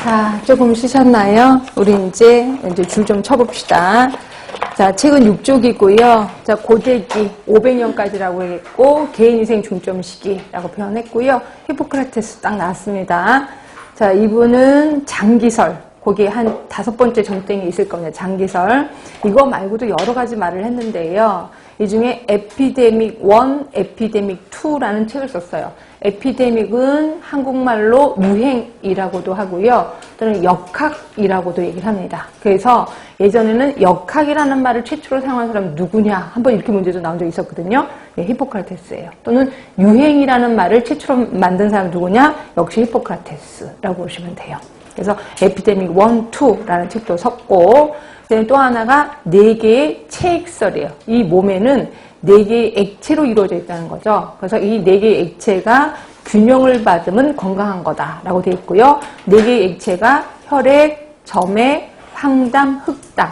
자, 조금 쉬셨나요? 우리 이제 줄 좀 쳐봅시다. 자, 책은 6쪽이고요. 자, 고대기 500년까지라고 했고, 개인위생 중점 시기라고 표현했고요. 히포크라테스 딱 나왔습니다. 자, 이분은 장기설. 거기에 한 5번째 점땡이 있을 겁니다. 장기설. 이거 말고도 여러 가지 말을 했는데요. 이 중에 에피데믹 1, 에피데믹 2라는 책을 썼어요. 에피데믹은 한국말로 유행이라고도 하고요. 또는 역학이라고도 얘기를 합니다. 그래서 예전에는 역학이라는 말을 최초로 사용한 사람은 누구냐? 한번 이렇게 문제도 나온 적이 있었거든요. 네, 히포크라테스예요. 또는 유행이라는 말을 최초로 만든 사람 누구냐? 역시 히포크라테스라고 보시면 돼요. 그래서 에피데믹 1, 2라는 책도 썼고, 또 하나가 4개의 체액설이에요. 이 몸에는 4개의 액체로 이루어져 있다는 거죠. 그래서 이 4개의 액체가 균형을 받으면 건강한 거다라고 되어 있고요. 4개의 액체가 혈액, 점액, 황담, 흑담.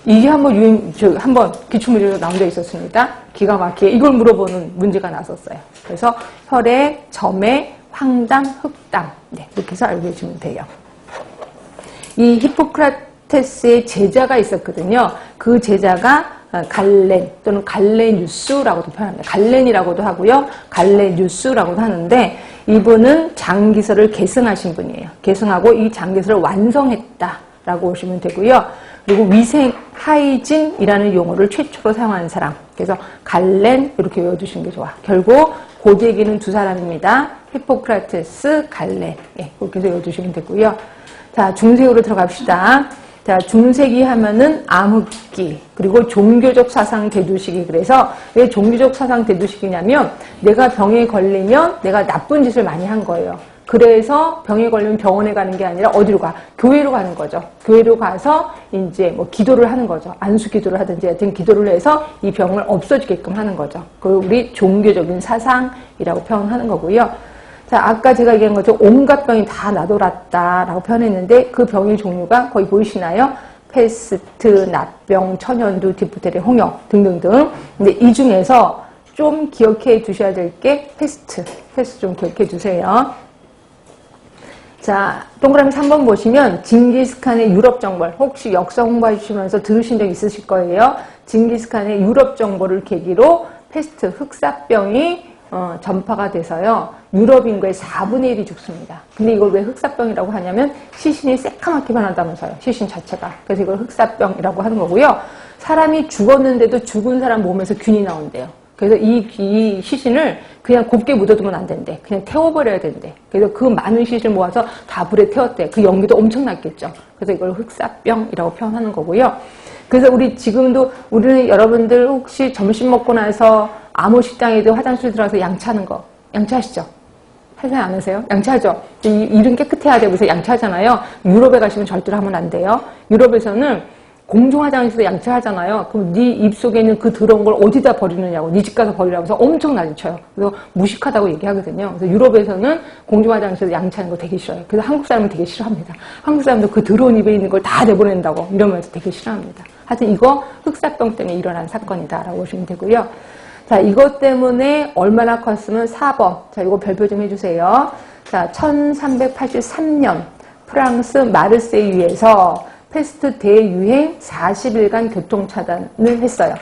이게 한번 기출문제로 나온 적이 있었습니다. 기가 막히게 이걸 물어보는 문제가 나섰어요. 그래서 혈액, 점액, 황담, 흑담. 네, 이렇게 해서 알고 계시면 돼요. 이 히포크라테스의 제자가 있었거든요. 그 제자가 갈렌 또는 갈레뉴스라고도 표현합니다. 갈렌이라고도 하고요. 갈레뉴스라고도 하는데 이분은 장기설을 계승하신 분이에요. 계승하고 이 장기설을 완성했다라고 보시면 되고요. 그리고 위생 하이진이라는 용어를 최초로 사용한 사람. 그래서 갈렌 이렇게 외워두시는 게 좋아. 결국 고대기는 두 사람입니다. 히포크라테스, 갈렌. 예, 그렇게 해서 외워두시면 되고요. 자, 중세기로 들어갑시다. 자, 중세기 하면은 암흑기, 그리고 종교적 사상 대두시기. 그래서 왜 종교적 사상 대두시기냐면 내가 병에 걸리면 내가 나쁜 짓을 많이 한 거예요. 그래서 병에 걸리면 병원에 가는 게 아니라 어디로 가? 교회로 가는 거죠. 교회로 가서 이제 뭐 기도를 하는 거죠. 안수 기도를 하든지 하여튼 기도를 해서 이 병을 없어지게끔 하는 거죠. 그걸 우리 종교적인 사상이라고 표현하는 거고요. 자, 아까 제가 얘기한 것처럼 온갖 병이 다 나돌았다라고 표현했는데 그 병의 종류가 거의 보이시나요? 패스트, 납병, 천연두, 디프테리, 홍역 등등등. 근데 이 중에서 좀 기억해 두셔야 될 게 패스트 좀 기억해 두세요. 자, 동그라미 3번 보시면 징기스칸의 유럽 정벌, 혹시 역사 공부해 주시면서 들으신 적 있으실 거예요. 징기스칸의 유럽 정벌을 계기로 패스트, 흑사병이 전파가 돼서요. 유럽 인구의 4분의 1이 죽습니다. 근데 이걸 왜 흑사병이라고 하냐면 시신이 새카맣게 변한다면서요. 시신 자체가. 그래서 이걸 흑사병이라고 하는 거고요. 사람이 죽었는데도 죽은 사람 몸에서 균이 나온대요. 그래서 이 시신을 그냥 곱게 묻어두면 안 된대. 그냥 태워버려야 된대. 그래서 그 많은 시신을 모아서 다 불에 태웠대. 그 연기도 엄청났겠죠. 그래서 이걸 흑사병이라고 표현하는 거고요. 그래서 우리는 여러분들 혹시 점심 먹고 나서 아무 식당에도 화장실 들어가서 양치하는 거 양치하시죠? 하세요 안 하세요? 양치하죠? 이름 깨끗해야 되고 그래서 양치하잖아요. 유럽에 가시면 절대로 하면 안 돼요. 유럽에서는 공중 화장실에서 양치하잖아요. 그럼 네 입속에 있는 그 더러운 걸 어디다 버리느냐고, 네 집 가서 버리라고 해서 엄청 난리쳐요. 그래서 무식하다고 얘기하거든요. 그래서 유럽에서는 공중 화장실에서 양치하는 거 되게 싫어요. 그래서 한국 사람은 되게 싫어합니다. 한국 사람도 그 더러운 입에 있는 걸 다 내보낸다고 이러면서 되게 싫어합니다. 하여튼 이거 흑사병 때문에 일어난 사건이다라고 보시면 되고요. 자, 이것 때문에 얼마나 컸으면 4번. 자, 이거 별표 좀 해주세요. 자, 1383년 프랑스 마르세유에서 패스트 대유행 40일간 교통차단을 했어요.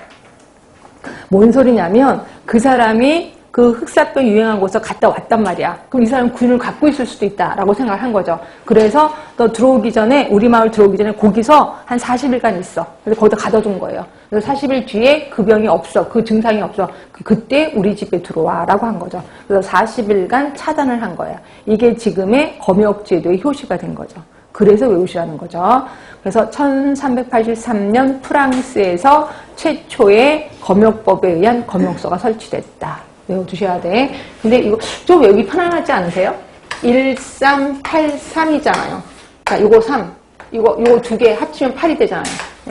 뭔 소리냐면 그 사람이 그 흑사병 유행한 곳에서 갔다 왔단 말이야. 그럼 이 사람은 균을 갖고 있을 수도 있다라고 생각을 한 거죠. 그래서 너 들어오기 전에, 우리 마을 들어오기 전에 거기서 한 40일간 있어. 그래서 거기다 가둬둔 거예요. 그래서 40일 뒤에 그 병이 없어. 그 증상이 없어. 그때 우리 집에 들어와라고 한 거죠. 그래서 40일간 차단을 한 거예요. 이게 지금의 검역제도의 효시가 된 거죠. 그래서 외우시라는 거죠. 그래서 1383년 프랑스에서 최초의 검역법에 의한 검역소가 설치됐다. 외워두셔야 돼. 근데 이거 좀 외우기 편안하지 않으세요? 1383이잖아요. 자, 이거 3. 이거 두 개 합치면 8이 되잖아요.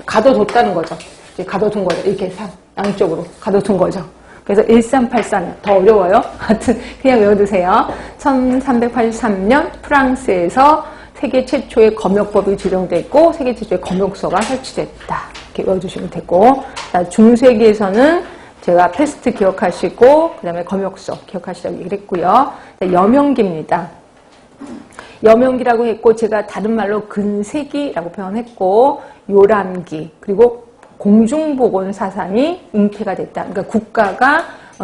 가둬뒀다는 거죠. 이제 가둬둔 거죠. 이렇게 3. 양쪽으로 가둬둔 거죠. 그래서 1384년. 더 어려워요. 하여튼 그냥 외워두세요. 1383년 프랑스에서 세계 최초의 검역법이 지정됐고 세계 최초의 검역소가 설치됐다. 이렇게 외워주시면 되고, 중세기에서는 제가 패스트 기억하시고 그 다음에 검역소 기억하시라고 얘기를 했고요. 여명기입니다. 여명기라고 했고 제가 다른 말로 근세기라고 표현했고 요람기 그리고 공중보건 사상이 잉태가 됐다. 그러니까 국가가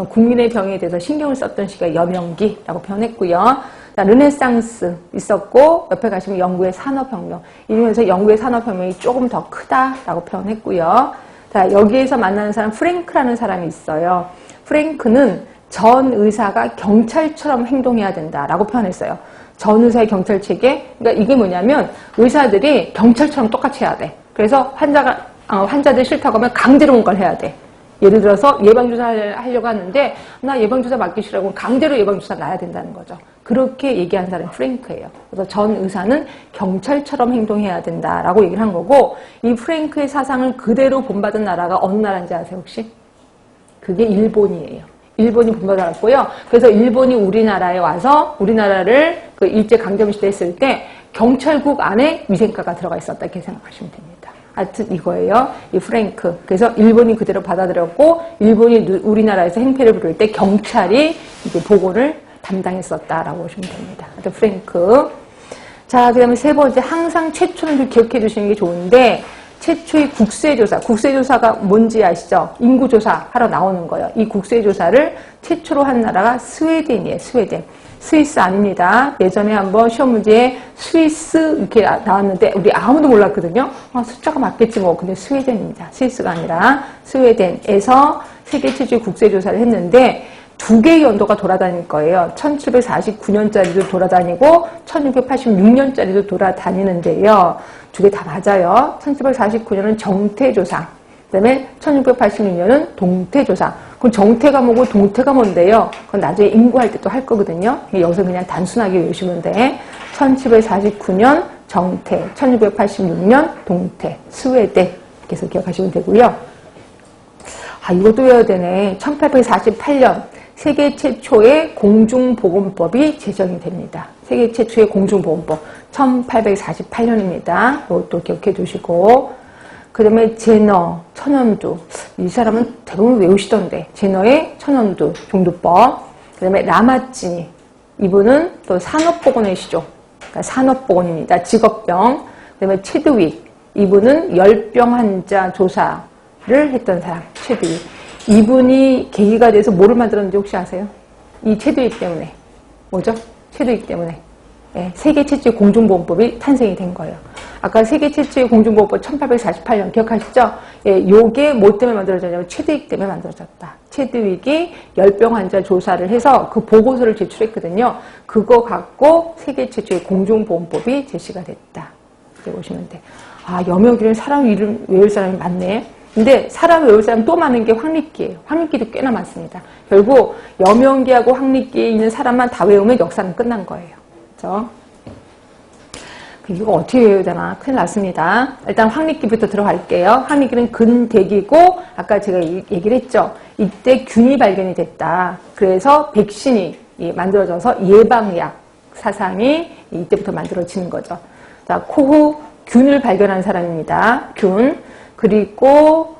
국민의 병에 대해서 신경을 썼던 시기가 여명기라고 표현했고요. 자, 르네상스 있었고 옆에 가시면 영국의 산업혁명 이러면서 영국의 산업혁명이 조금 더 크다라고 표현했고요. 자, 여기에서 만나는 사람 프랭크라는 사람이 있어요. 프랭크는 전 의사가 경찰처럼 행동해야 된다라고 표현했어요. 전 의사의 경찰 체계. 그러니까 이게 뭐냐면 의사들이 경찰처럼 똑같이 해야 돼. 그래서 환자들 싫다고 하면 강제로 뭔가를 해야 돼. 예를 들어서 예방주사 하려고 하는데 나 예방주사 맞기 싫어하고 강제로 예방주사 놔야 된다는 거죠. 그렇게 얘기한 사람이 프랭크예요. 그래서 전 의사는 경찰처럼 행동해야 된다라고 얘기를 한 거고 이 프랭크의 사상을 그대로 본받은 나라가 어느 나라인지 아세요 혹시? 그게 일본이에요. 일본이 본받았고요. 그래서 일본이 우리나라에 와서 우리나라를 그 일제강점시대 했을 때 경찰국 안에 위생과가 들어가 있었다 이렇게 생각하시면 됩니다. 하여튼 이거예요. 이 프랭크. 그래서 일본이 그대로 받아들였고 일본이 우리나라에서 행패를 부릴 때 경찰이 이제 보건을 담당했었다라고 보시면 됩니다. 하여튼 프랭크. 자, 그 다음에 세 번째 항상 최초는 좀 기억해 주시는 게 좋은데 최초의 국세조사. 국세조사가 뭔지 아시죠? 인구조사 하러 나오는 거예요. 이 국세조사를 최초로 한 나라가 스웨덴이에요. 스웨덴. 스위스 아닙니다. 예전에 한번 시험 문제에 스위스 이렇게 나왔는데 우리 아무도 몰랐거든요. 숫자가 맞겠지 뭐. 근데 스웨덴입니다. 스위스가 아니라 스웨덴에서 세계 최초의 국세조사를 했는데 두 개의 연도가 돌아다닐 거예요. 1749년짜리도 돌아다니고 1686년짜리도 돌아다니는데요. 두 개 다 맞아요. 1749년은 정태조사, 그 다음에 1686년은 동태조사. 그럼 정태가 뭐고 동태가 뭔데요? 그건 나중에 인구할 때 또 할 거거든요. 여기서 그냥 단순하게 외우시면 돼. 1749년 정태, 1686년 동태, 스웨덴. 이렇게 해서 기억하시면 되고요. 아, 이것도 외워야 되네. 1848년 세계 최초의 공중보건법이 제정이 됩니다. 세계 최초의 공중보건법 1848년입니다. 이것도 기억해 두시고 그 다음에 제너, 천연두. 이 사람은 대부분 외우시던데 제너의 천연두 종두법. 그 다음에 라마찌니. 이분은 또 산업보건의 시조. 그러니까 산업보건입니다. 직업병. 그 다음에 체드윅. 이분은 열병 환자 조사를 했던 사람. 체드윅. 이분이 계기가 돼서 뭐를 만들었는지 혹시 아세요? 이 체드윅 때문에. 뭐죠? 체드윅 때문에. 예, 세계 최초의 공중보건법이 탄생이 된 거예요. 아까 세계 최초의 공중보건법 1848년 기억하시죠? 예, 요게 뭐 때문에 만들어졌냐면 체드윅 때문에 만들어졌다. 체드윅이 열병 환자 조사를 해서 그 보고서를 제출했거든요. 그거 갖고 세계 최초의 공중보건법이 제시가 됐다. 이렇게 보시면 돼. 아, 여명기는 사람 이름 외울 사람이 많네. 근데 사람 외울 사람 또 많은 게 황리기예요. 황리기도 꽤나 많습니다. 결국 여명기하고 황리기에 있는 사람만 다 외우면 역사는 끝난 거예요. 그렇죠? 이거 어떻게 외워야 되나? 큰일 났습니다. 일단 황리기부터 들어갈게요. 황리기는 근대기고 아까 제가 얘기를 했죠. 이때 균이 발견이 됐다. 그래서 백신이 만들어져서 예방약 사상이 이때부터 만들어지는 거죠. 자, 코후 균을 발견한 사람입니다. 균. 그리고